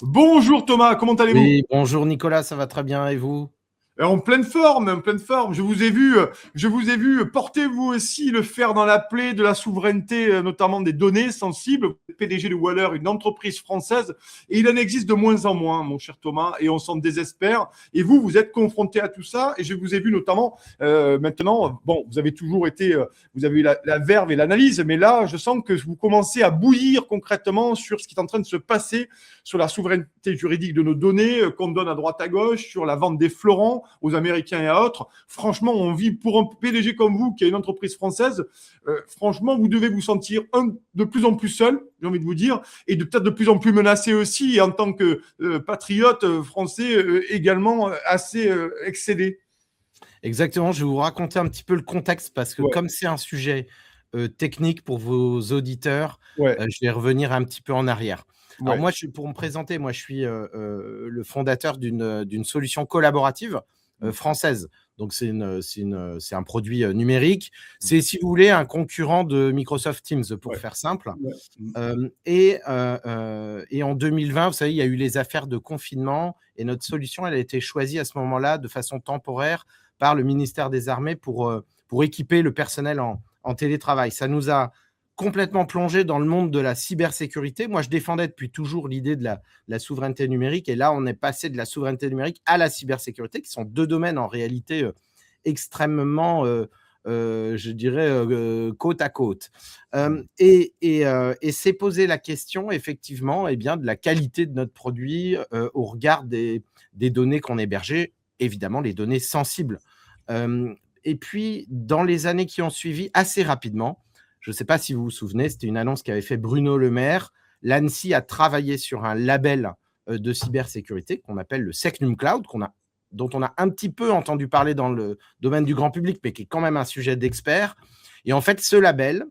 Bonjour Thomas, comment allez-vous? Oui, bonjour Nicolas, ça va très bien et vous? En pleine forme, en pleine forme. Je vous ai vu porter vous aussi le fer dans la plaie de la souveraineté, notamment des données sensibles. Vous êtes PDG de Waller, une entreprise française, et il en existe de moins en moins, mon cher Thomas, et on s'en désespère. Et vous, vous êtes confronté à tout ça, et je vous ai vu notamment maintenant. Bon, vous avez toujours été, vous avez eu la verve et l'analyse, mais là, je sens que vous commencez à bouillir concrètement sur ce qui est en train de se passer, sur la souveraineté juridique de nos données qu'on donne à droite à gauche, sur la vente des fleurons aux Américains et à autres. Franchement, on vit pour un PDG comme vous, qui est une entreprise française. Franchement, vous devez vous sentir de plus en plus seul, j'ai envie de vous dire, et peut-être de plus en plus menacé aussi, et en tant que patriote français également assez excédé. Exactement, je vais vous raconter un petit peu le contexte parce que Ouais, comme c'est un sujet technique pour vos auditeurs, ouais, je vais revenir un petit peu en arrière. Alors ouais. moi, pour me présenter, moi je suis le fondateur d'une solution collaborative française. Donc c'est un produit numérique. C'est, si vous voulez, un concurrent de Microsoft Teams, pour Ouais, faire simple. ouais. Et en 2020, vous savez, il y a eu les affaires de confinement et notre solution, elle a été choisie à ce moment-là de façon temporaire par le ministère des Armées pour équiper le personnel en télétravail. Ça nous a complètement plongé dans le monde de la cybersécurité. Moi, je défendais depuis toujours l'idée de la souveraineté numérique et là, on est passé de la souveraineté numérique à la cybersécurité, qui sont deux domaines en réalité extrêmement je dirais, côte à côte. Et c'est poser la question, effectivement, eh bien, de la qualité de notre produit au regard des données qu'on hébergeait, évidemment, les données sensibles. Et puis, dans les années qui ont suivi, assez rapidement, je ne sais pas si vous vous souvenez, c'était une annonce qu'avait fait Bruno Le Maire. L'ANSSI a travaillé sur un label de cybersécurité qu'on appelle le Secnum Cloud, dont on a un petit peu entendu parler dans le domaine du grand public, mais qui est quand même un sujet d'expert. Et en fait, ce label,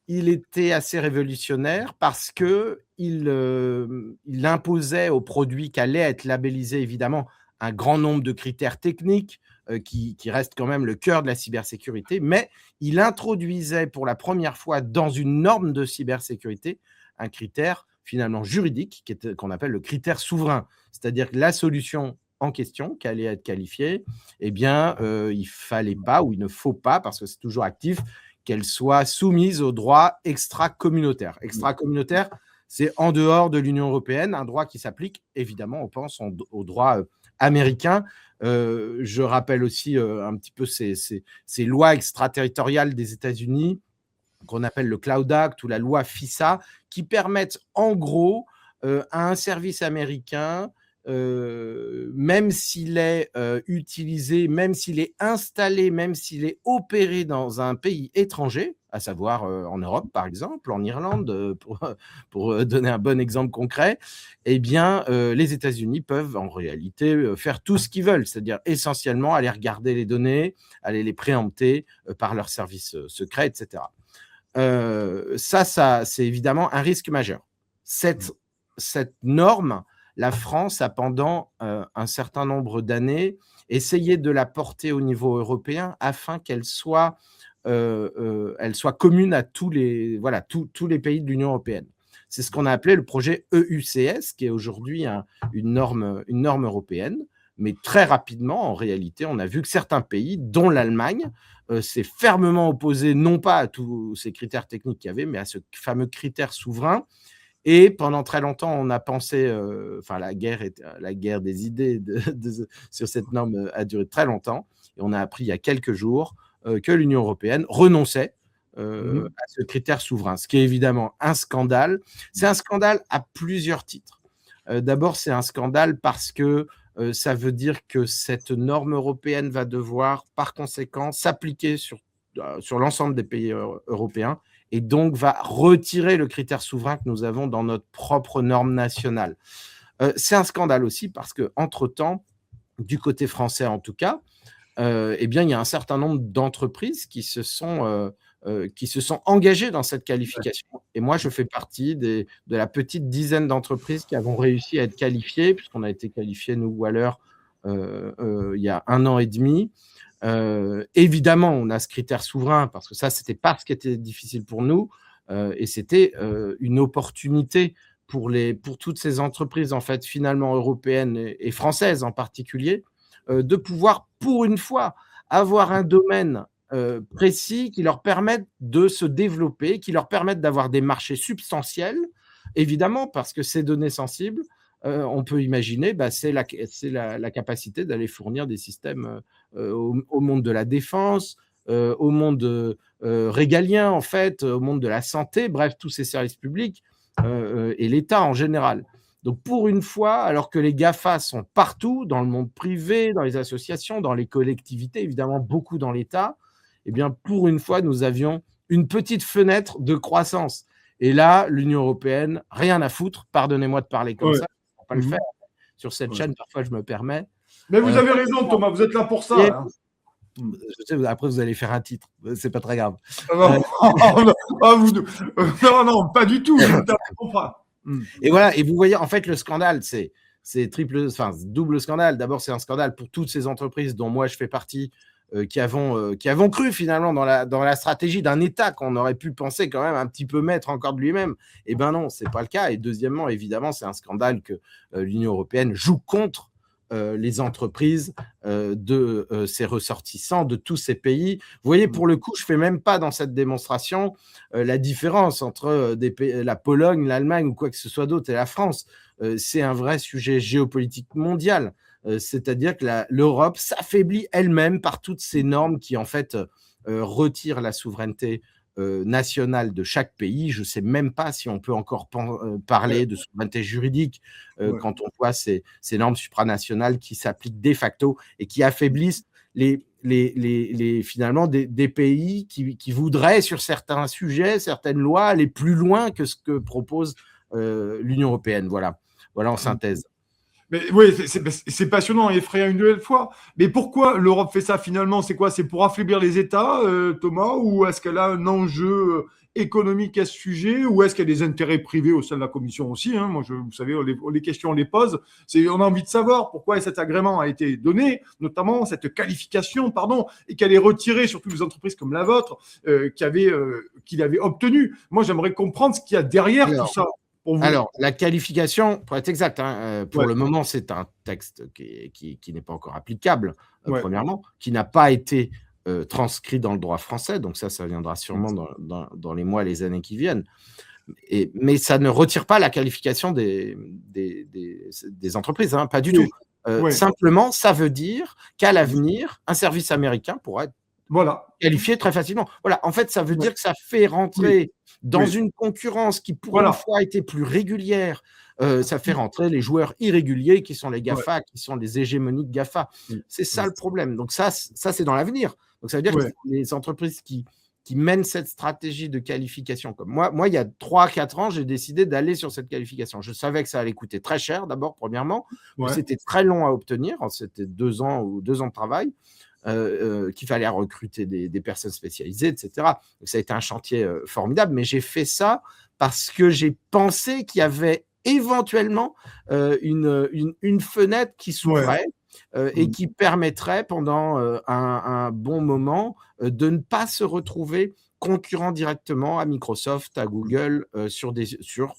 il était assez révolutionnaire parce il imposait aux produits qu'allait être labellisés, évidemment, un grand nombre de critères techniques qui restent quand même le cœur de la cybersécurité, mais il introduisait pour la première fois dans une norme de cybersécurité un critère finalement juridique qu'on appelle le critère souverain. C'est-à-dire que la solution en question, qui allait être qualifiée, eh bien, il ne fallait pas ou il ne faut pas, parce que c'est toujours actif, qu'elle soit soumise au droit extra-communautaire. Extra-communautaire, c'est en dehors de l'Union européenne, un droit qui s'applique, évidemment, on pense au droit américain. Je rappelle aussi un petit peu ces lois extraterritoriales des États-Unis qu'on appelle le Cloud Act ou la loi FISA, qui permettent en gros à un service américain, même s'il est utilisé, même s'il est installé, même s'il est opéré dans un pays étranger, à savoir en Europe par exemple, en Irlande, pour donner un bon exemple concret, eh bien les États-Unis peuvent en réalité faire tout ce qu'ils veulent, c'est-à-dire essentiellement aller regarder les données, aller les préempter par leurs services secrets, etc. Ça, c'est évidemment un risque majeur. Cette norme, la France a pendant un certain nombre d'années essayé de la porter au niveau européen afin qu'elle soit commune à tous les pays de l'Union européenne. C'est ce qu'on a appelé le projet EUCS, qui est aujourd'hui une norme européenne. Mais très rapidement, en réalité, on a vu que certains pays, dont l'Allemagne, s'est fermement opposé non pas à tous ces critères techniques qu'il y avait, mais à ce fameux critère souverain. Et pendant très longtemps, on a pensé, la guerre des idées sur cette norme a duré très longtemps. Et on a appris il y a quelques jours que l'Union européenne renonçait à ce critère souverain, ce qui est évidemment un scandale. C'est un scandale à plusieurs titres. D'abord, c'est un scandale parce que ça veut dire que cette norme européenne va devoir, par conséquent, s'appliquer sur l'ensemble des pays européens et donc va retirer le critère souverain que nous avons dans notre propre norme nationale. C'est un scandale aussi parce qu'entre-temps, du côté français en tout cas, eh bien, il y a un certain nombre d'entreprises qui se sont engagées dans cette qualification. Et moi, je fais partie de la petite dizaine d'entreprises qui avons réussi à être qualifiées, puisqu'on a été qualifiés, nous, Waller, il y a 1 an et demi. Évidemment, on a ce critère souverain, parce que ça, c'était pas ce qui était difficile pour nous, et c'était une opportunité pour toutes ces entreprises, en fait, finalement européennes et françaises en particulier, de pouvoir, pour une fois, avoir un domaine précis qui leur permette de se développer, qui leur permette d'avoir des marchés substantiels, évidemment, parce que ces données sensibles, on peut imaginer, c'est la capacité d'aller fournir des systèmes au monde de la défense, au monde régalien, en fait, au monde de la santé, bref, tous ces services publics et l'État en général. Donc, pour une fois, alors que les GAFA sont partout, dans le monde privé, dans les associations, dans les collectivités, évidemment, beaucoup dans l'État, eh bien, pour une fois, nous avions une petite fenêtre de croissance. Et là, l'Union européenne, rien à foutre, pardonnez-moi de parler comme ça, on ne va pas le faire. Sur cette chaîne, parfois, je me permets. Mais vous avez raison, Thomas, vous êtes là pour ça. Je sais, après, vous allez faire un titre, c'est pas très grave. Non, pas du tout. Et voilà, et vous voyez, en fait, le scandale, c'est double scandale. D'abord, c'est un scandale pour toutes ces entreprises dont moi je fais partie, qui avons cru finalement dans la stratégie d'un État qu'on aurait pu penser quand même un petit peu maître encore de lui-même. Eh bien non, c'est pas le cas. Et deuxièmement, évidemment, c'est un scandale que l'Union européenne joue contre les entreprises de ses ressortissants de tous ces pays. Vous voyez, pour le coup, je ne fais même pas dans cette démonstration la différence entre la Pologne, l'Allemagne ou quoi que ce soit d'autre et la France. C'est un vrai sujet géopolitique mondial. C'est-à-dire que l'Europe s'affaiblit elle-même par toutes ces normes qui, en fait, retirent la souveraineté nationale de chaque pays. Je ne sais même pas si on peut encore parler de souveraineté juridique quand on voit ces normes supranationales qui s'appliquent de facto et qui affaiblissent finalement des pays qui voudraient, sur certains sujets, certaines lois, aller plus loin que ce que propose l'Union européenne. Voilà en synthèse. Mais oui, c'est passionnant et effrayant une nouvelle fois. Mais pourquoi l'Europe fait ça finalement? C'est quoi? C'est pour affaiblir les États, Thomas? Ou est-ce qu'elle a un enjeu économique à ce sujet? Ou est-ce qu'il y a des intérêts privés au sein de la Commission aussi, hein? Moi, vous savez, les questions, on les pose. On a envie de savoir pourquoi cet agrément a été donné, notamment cette qualification, et qu'elle est retirée, surtout les entreprises comme la vôtre, qu'il avait obtenue. Moi, j'aimerais comprendre ce qu'il y a derrière tout ça. Alors, la qualification, pour être exact, pour le moment, c'est un texte qui n'est pas encore applicable, premièrement, qui n'a pas été transcrit dans le droit français, donc ça viendra sûrement dans les mois, les années qui viennent. Mais ça ne retire pas la qualification des entreprises, pas du tout. Simplement, ça veut dire qu'à l'avenir, un service américain pourra être qualifié très facilement. Voilà, en fait, ça veut dire que ça fait rentrer dans une concurrence qui, pour une fois, était plus régulière. Ça fait rentrer les joueurs irréguliers qui sont les GAFA, qui sont les hégémoniques GAFA. C'est ça le problème. Donc ça c'est dans l'avenir. Donc ça veut dire que les entreprises qui mènent cette stratégie de qualification, comme moi, il y a 3-4 ans, j'ai décidé d'aller sur cette qualification. Je savais que ça allait coûter très cher, d'abord, premièrement. C'était très long à obtenir. C'était 2 ans de travail. Qu'il fallait recruter des personnes spécialisées, etc. Donc, ça a été un chantier formidable, mais j'ai fait ça parce que j'ai pensé qu'il y avait éventuellement une fenêtre qui s'ouvrait et qui permettrait pendant un bon moment de ne pas se retrouver concurrent directement à Microsoft, à Google, sur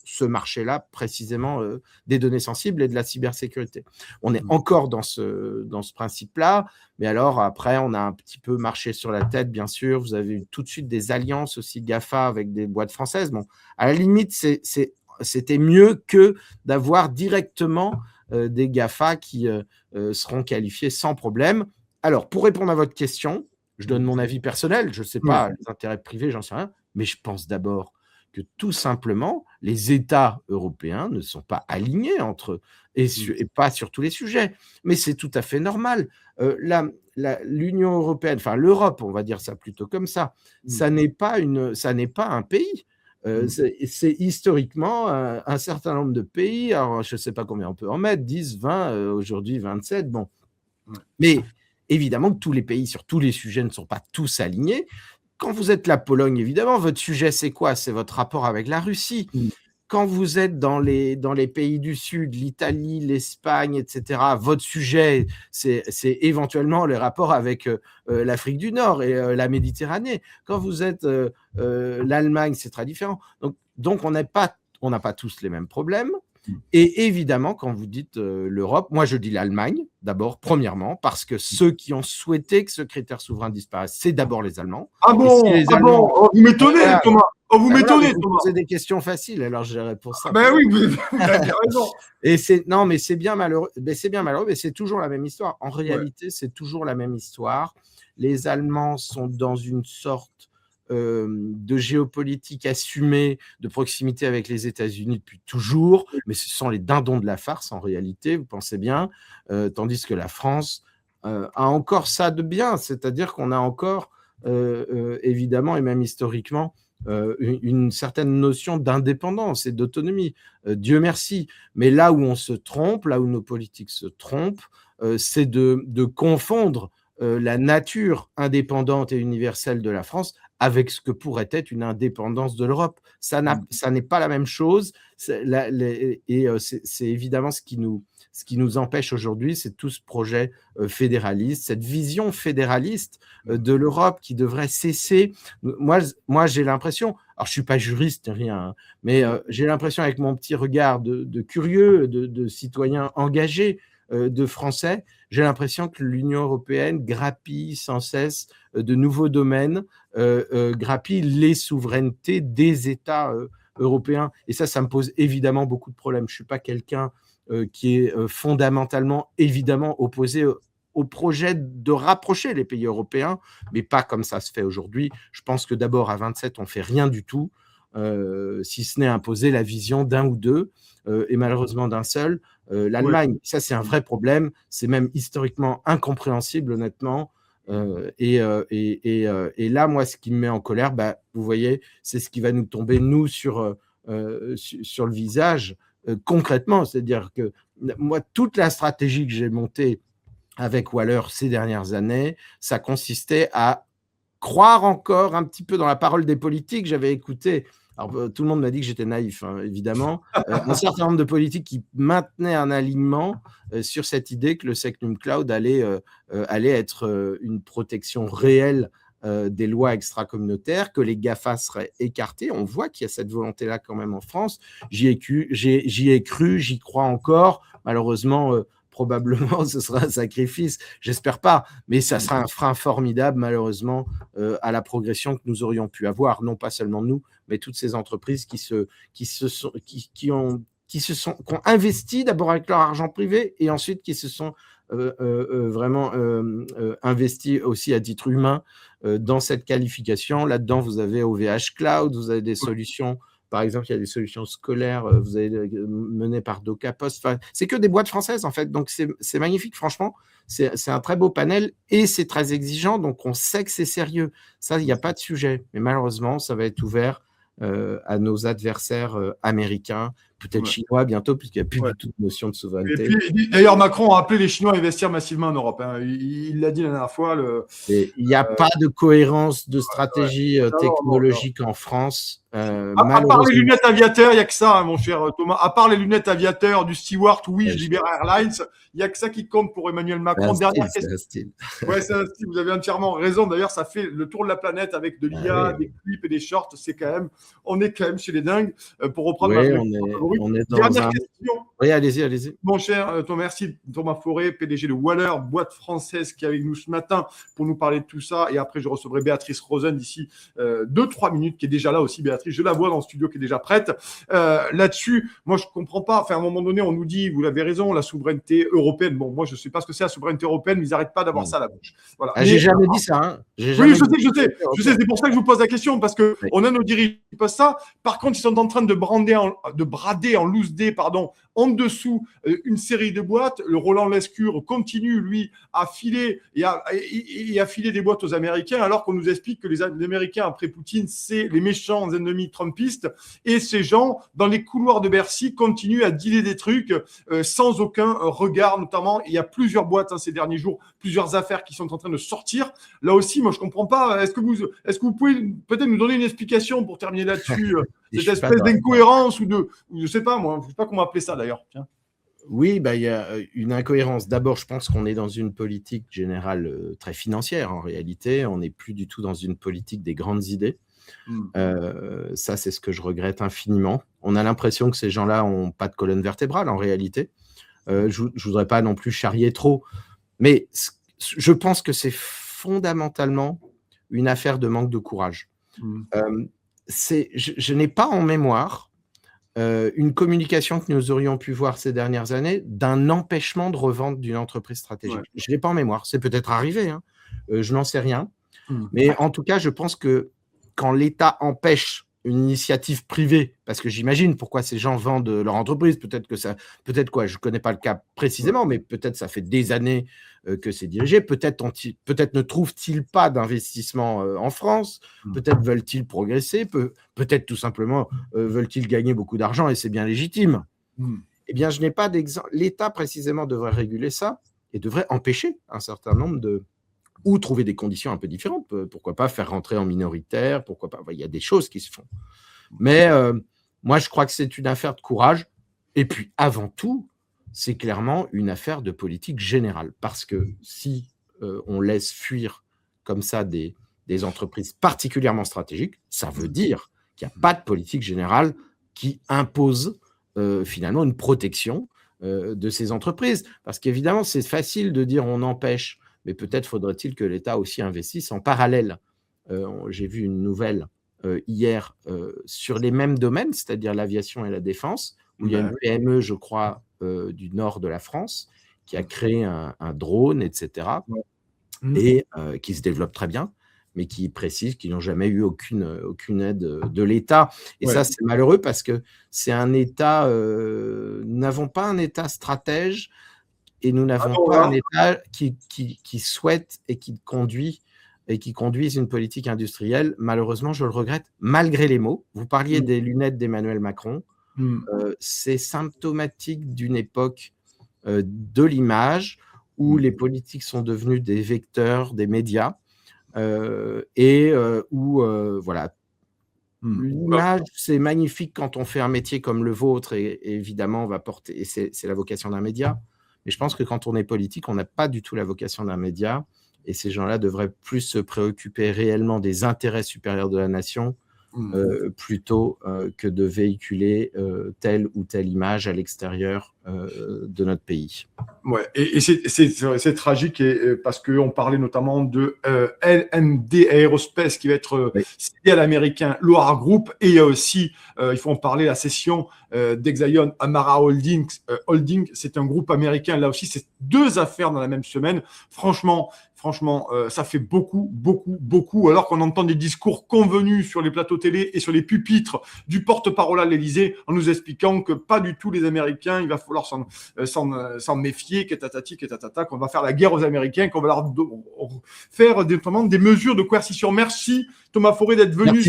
ce marché-là, précisément des données sensibles et de la cybersécurité. On est encore dans ce principe-là, mais alors après, on a un petit peu marché sur la tête, bien sûr. Vous avez eu tout de suite des alliances aussi GAFA avec des boîtes françaises. Bon, à la limite, c'était mieux que d'avoir directement des GAFA qui seront qualifiés sans problème. Alors, pour répondre à votre question, je donne mon avis personnel, je ne sais pas, les intérêts privés, j'en sais rien, mais je pense d'abord que tout simplement, les États européens ne sont pas alignés entre eux, et pas sur tous les sujets. Mais c'est tout à fait normal. L'Union européenne, enfin l'Europe, on va dire ça plutôt comme ça, ça n'est pas un pays. C'est historiquement un certain nombre de pays, alors je ne sais pas combien on peut en mettre, 10, 20, aujourd'hui 27, bon. Mais évidemment que tous les pays sur tous les sujets ne sont pas tous alignés. Quand vous êtes la Pologne, évidemment, votre sujet, c'est quoi? C'est votre rapport avec la Russie. Quand vous êtes dans les pays du Sud, l'Italie, l'Espagne, etc., votre sujet, c'est éventuellement les rapports avec l'Afrique du Nord et la Méditerranée. Quand vous êtes l'Allemagne, c'est très différent. Donc on n'est pas on n'a pas tous les mêmes problèmes. Et évidemment, quand vous dites l'Europe, moi je dis l'Allemagne, d'abord, premièrement, parce que ceux qui ont souhaité que ce critère souverain disparaisse, c'est d'abord les Allemands. Ah bon, si les Allemands, oh, vous m'étonnez, voilà, Thomas. Oh, vous m'étonnez, vous Thomas. posez des questions faciles, alors je réponds ça. Ben oui, vous avez raison. Et non, mais c'est bien malheureux. Mais c'est toujours la même histoire. En réalité, c'est toujours la même histoire. Les Allemands sont dans une sorte de géopolitique assumée, de proximité avec les États-Unis depuis toujours, mais ce sont les dindons de la farce en réalité, vous pensez bien, tandis que la France a encore ça de bien, c'est-à-dire qu'on a encore, évidemment, et même historiquement, une certaine notion d'indépendance et d'autonomie. Dieu merci. Mais là où on se trompe, là où nos politiques se trompent, c'est de confondre la nature indépendante et universelle de la France avec ce que pourrait être une indépendance de l'Europe. Ça n'est pas la même chose. C'est évidemment ce qui nous empêche aujourd'hui, c'est tout ce projet fédéraliste, cette vision fédéraliste de l'Europe qui devrait cesser. Moi j'ai l'impression, alors je ne suis pas juriste, rien, hein, mais j'ai l'impression avec mon petit regard de curieux, de citoyen engagé, de Français, j'ai l'impression que l'Union européenne grappille sans cesse de nouveaux domaines, grappille les souverainetés des États européens. Et ça me pose évidemment beaucoup de problèmes. Je ne suis pas quelqu'un qui est fondamentalement, évidemment, opposé au projet de rapprocher les pays européens, mais pas comme ça se fait aujourd'hui. Je pense que d'abord, à 27, on ne fait rien du tout, si ce n'est imposer la vision d'un ou deux, et malheureusement d'un seul. L'Allemagne, ça c'est un vrai problème, c'est même historiquement incompréhensible honnêtement, et là moi ce qui me met en colère, vous voyez, c'est ce qui va nous tomber nous sur le visage concrètement, c'est-à-dire que moi toute la stratégie que j'ai montée avec Waller ces dernières années, ça consistait à croire encore un petit peu dans la parole des politiques. J'avais écouté, alors tout le monde m'a dit que j'étais naïf, hein, évidemment, un certain nombre de politiques qui maintenaient un alignement sur cette idée que le Secnum Cloud allait être une protection réelle des lois extra-communautaires, que les GAFA seraient écartés. On voit qu'il y a cette volonté-là quand même en France. J'y ai cru, j'y crois encore. Malheureusement, probablement, ce sera un sacrifice, j'espère pas, mais ça sera un frein formidable, malheureusement, à la progression que nous aurions pu avoir, non pas seulement nous, mais toutes ces entreprises qui ont investi d'abord avec leur argent privé et ensuite qui se sont vraiment investis aussi à titre humain dans cette qualification. Là-dedans, vous avez OVH Cloud, vous avez des solutions. Par exemple, il y a des solutions scolaires, vous avez menées par DocaPost. Enfin, c'est que des boîtes françaises, en fait. Donc, c'est magnifique, franchement. C'est un très beau panel et c'est très exigeant. Donc, on sait que c'est sérieux. Ça, il n'y a pas de sujet. Mais malheureusement, ça va être ouvert à nos adversaires américains, peut-être chinois bientôt, puisqu'il n'y a plus du tout de notion de souveraineté. Et puis, d'ailleurs, Macron a appelé les Chinois à investir massivement en Europe. Hein. Il l'a dit la dernière fois. Il n'y a pas de cohérence de stratégie technologique en France. À part les lunettes aviateurs, il n'y a que ça, hein, mon cher Thomas. À part les lunettes aviateurs du Stewart, oui, je libère Airlines, il n'y a que ça qui compte pour Emmanuel Macron. Dernière question. Ouais, c'est un style, vous avez entièrement raison. D'ailleurs, ça fait le tour de la planète avec de l'IA, des clips et des shorts. On est quand même chez les dingues. Pour reprendre on est dans dernière question. Oui, allez-y. Mon cher Thomas, merci Thomas Fauré, PDG de Waller, boîte française qui est avec nous ce matin pour nous parler de tout ça. Et après, je recevrai Béatrice Rosen d'ici 2-3 minutes, qui est déjà là aussi, Béatrice. Je la vois dans le studio qui est déjà prête. Là-dessus, moi, je ne comprends pas. Enfin, à un moment donné, on nous dit, vous l'avez raison, la souveraineté européenne. Bon, moi, je ne sais pas ce que c'est la souveraineté européenne, mais ils n'arrêtent pas d'avoir ça à la bouche. Voilà. J'ai jamais dit ça. Hein. Oui, je sais. C'est pour ça que je vous pose la question, parce qu'on a nos dirigeants qui posent ça. Par contre, ils sont en train de brader en loose day, en dessous une série de boîtes. Le Roland Lescure continue, lui, à filer et à filer des boîtes aux Américains, alors qu'on nous explique que les Américains, après Poutine, c'est les méchants ennemis trumpistes. Et ces gens, dans les couloirs de Bercy, continuent à dealer des trucs sans aucun regard, notamment. Il y a plusieurs boîtes ces derniers jours, plusieurs affaires qui sont en train de sortir. Là aussi, moi, je ne comprends pas. Est-ce que vous pouvez peut-être nous donner une explication pour terminer là-dessus cette espèce d'incohérence ou je ne sais pas, moi, je ne sais pas comment appeler ça d'ailleurs. Tiens. Oui, il y a une incohérence. D'abord, je pense qu'on est dans une politique générale très financière en réalité. On n'est plus du tout dans une politique des grandes idées. Ça, c'est ce que je regrette infiniment. On a l'impression que ces gens-là n'ont pas de colonne vertébrale, en réalité. Je ne voudrais pas non plus charrier trop, mais je pense que c'est fondamentalement une affaire de manque de courage. Je n'ai pas en mémoire une communication que nous aurions pu voir ces dernières années d'un empêchement de revente d'une entreprise stratégique. Ouais. Je ne l'ai pas en mémoire. C'est peut-être arrivé, hein. Je n'en sais rien. Mais en tout cas, je pense que quand l'État empêche une initiative privée, parce que j'imagine pourquoi ces gens vendent leur entreprise, peut-être quoi, je ne connais pas le cas précisément, mais peut-être ça fait des années que c'est dirigé, peut-être ne trouvent-ils pas d'investissement en France, peut-être veulent-ils progresser, peut-être tout simplement veulent-ils gagner beaucoup d'argent et c'est bien légitime. Eh bien, je n'ai pas d'exemple. L'État précisément devrait réguler ça et devrait empêcher un certain nombre ou trouver des conditions un peu différentes. Pourquoi pas faire rentrer en minoritaire, pourquoi pas. Il y a des choses qui se font. Mais moi, je crois que c'est une affaire de courage. Et puis, avant tout, c'est clairement une affaire de politique générale. Parce que si on laisse fuir comme ça des entreprises particulièrement stratégiques, ça veut dire qu'il n'y a pas de politique générale qui impose finalement une protection de ces entreprises. Parce qu'évidemment, c'est facile de dire on empêche, mais peut-être faudrait-il que l'État aussi investisse en parallèle. J'ai vu une nouvelle hier sur les mêmes domaines, c'est-à-dire l'aviation et la défense, où il y a une PME, je crois, du nord de la France, qui a créé un drone, etc., et qui se développe très bien, mais qui précise qu'ils n'ont jamais eu aucune aide de l'État. Et ça, c'est malheureux parce que c'est un État... nous n'avons pas un État stratège et nous n'avons pas un État qui souhaite et qui conduise une politique industrielle. Malheureusement, je le regrette, malgré les mots. Vous parliez des lunettes d'Emmanuel Macron. C'est symptomatique d'une époque de l'image où les politiques sont devenus des vecteurs des médias où voilà. L'image, c'est magnifique quand on fait un métier comme le vôtre et évidemment on va porter, et c'est la vocation d'un média. Mais je pense que quand on est politique, on n'a pas du tout la vocation d'un média et ces gens-là devraient plus se préoccuper réellement des intérêts supérieurs de la nation plutôt que de véhiculer telle ou telle image à l'extérieur de notre pays. Ouais, et c'est tragique parce qu'on parlait notamment de LMD Aerospace qui va être cédé à l'américain Loar Group, et il y a aussi, il faut en parler, la cession d'Exaion Amara Holding, c'est un groupe américain, là aussi c'est deux affaires dans la même semaine. Franchement, ça fait beaucoup, alors qu'on entend des discours convenus sur les plateaux télé et sur les pupitres du porte-parole à l'Élysée en nous expliquant que pas du tout les Américains, il va falloir s'en méfier, qu'on va faire la guerre aux Américains, qu'on va leur faire notamment des mesures de coercition. Merci Thomas Forêt d'être venu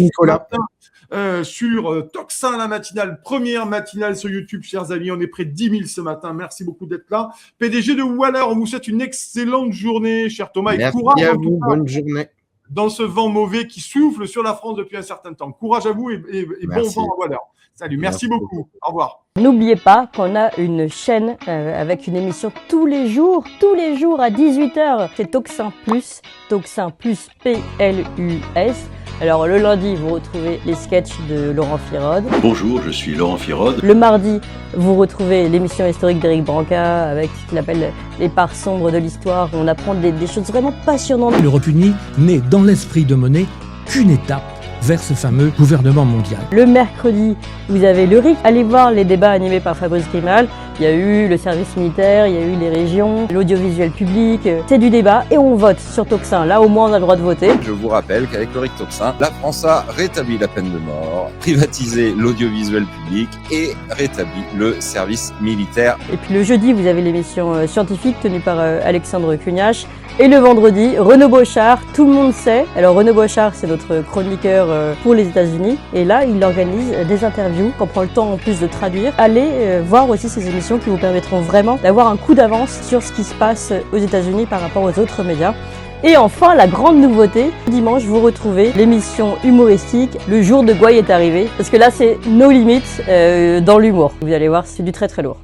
sur Tocsin la matinale, première matinale sur YouTube, chers amis. On est près de 10 000 ce matin. Merci beaucoup d'être là. PDG de Waller, on vous souhaite une excellente journée, cher Thomas. Merci et courage à vous, bonne journée. Dans ce vent mauvais qui souffle sur la France depuis un certain temps. Courage à vous et bon vent à Waller. Salut, merci beaucoup. Au revoir. N'oubliez pas qu'on a une chaîne avec une émission tous les jours à 18h. C'est Tocsin Plus P-L-U-S. Alors le lundi, vous retrouvez les sketchs de Laurent Firode. Bonjour, je suis Laurent Firode. Le mardi, vous retrouvez l'émission historique d'Éric Branca avec ce qu'il appelle les parts sombres de l'histoire. On apprend des choses vraiment passionnantes. Le REPUNI n'est dans l'esprit de Monet qu'une étape vers ce fameux gouvernement mondial. Le mercredi, vous avez le RIC. Allez voir les débats animés par Fabrice Grimal. Il y a eu le service militaire, il y a eu les régions, l'audiovisuel public. C'est du débat et on vote sur Tocsin. Là, au moins, on a le droit de voter. Je vous rappelle qu'avec le RIC Tocsin, la France a rétabli la peine de mort, privatisé l'audiovisuel public et rétabli le service militaire. Et puis le jeudi, vous avez l'émission scientifique tenue par Alexandre Cugnache. Et le vendredi, Renaud Bochart, tout le monde sait. Alors Renaud Bochart, c'est notre chroniqueur pour les États-Unis. Et là, il organise des interviews qu'on prend le temps en plus de traduire. Allez voir aussi ces émissions qui vous permettront vraiment d'avoir un coup d'avance sur ce qui se passe aux États-Unis par rapport aux autres médias. Et enfin, la grande nouveauté, dimanche, vous retrouvez l'émission humoristique Le jour de Gouaille est arrivé. Parce que là, c'est nos limites dans l'humour. Vous allez voir, c'est du très très lourd.